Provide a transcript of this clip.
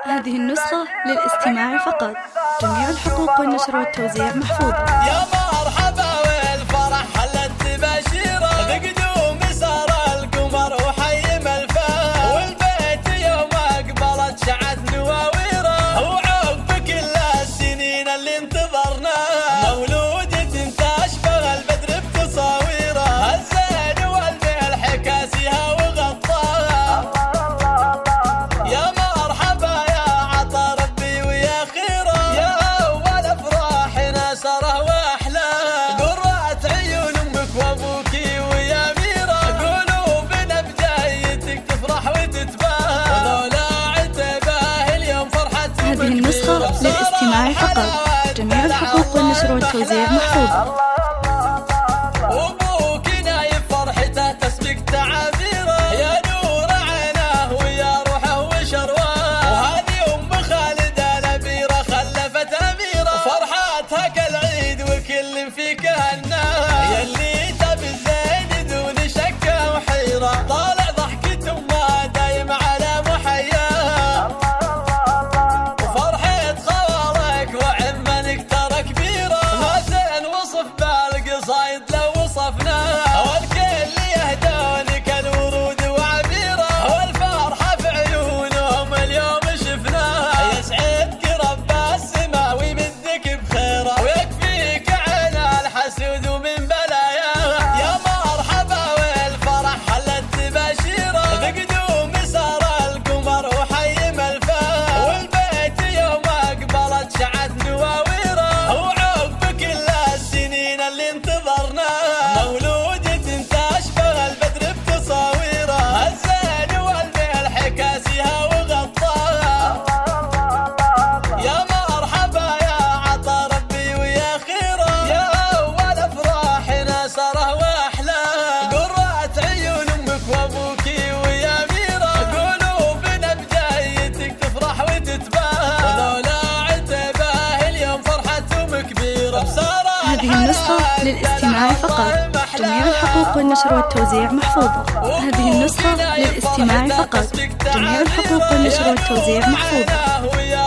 هذه النسخة للاستماع فقط. جميع الحقوق والنشر والتوزيع محفوظة. يا مرحبا والفرح حلت تباشيره بقدوم سار القمر وحي ملفاه والبيت يوم اقبلت شعت نواويره وعقب كل السنين اللي انتظرناها مولودة تشبه البدر بتصاويره الزين والملح كاسيها وغطاها يا مرحبا يا عطا ربي ويا خيره يا اول افراحنا سره واحلاه قرات عيون امك وابوك ويا ميره قلوبنا بجايتك تفرح وتتباهى وذولا عتباه اليوم فرحتهم هذه النسخة للاستماع فقط. جميع الحقوق والنشر والتوزيع محفوظة. وابوك نايف فرحته تسبق تعابيره يا نور عينه ويا روحه وشرواه وهذه ام خالد الابيره خلفت اميره فرحتها كالعيد وكل فيك هناها يلي تبي الزين دون شك وحيره طالع ضحكة امها دايم على محياها وفرحة خوالك وعمنك ترى كبيره ما زين وصف بالقصايد لو وصفناها والكل يهدونك الورود وعبيره والفرحه في عيونهم اليوم شفناها يسعدك رب السما ويمدك بخيره ويكفيك عين الحسود ومن بلاياها يا مرحبا والفرح حلت تباشيره بقدوم سار القمر وحي ملفاه والبيت يوم اقبلت شعت نواويره وعقب كل السنين اللي انتظرناها مولودة تشبه البدر بتصاويره الزين والملح كاسيها وغطاها يا مرحبا يا عطا ربي ويا خيره يا اول افراحنا سره واحلاه قرات عيون امك وابوك ويا ميره قلوبنا بجايتك تفرح وتتباهى وذولا عتباه اليوم فرحتهم كبيره بساره هذه النسخة للاستماع فقط. جميع الحقوق والنشر والتوزيع محفوظة. هذه النسخة للاستماع فقط. جميع الحقوق والنشر والتوزيع محفوظة. ويا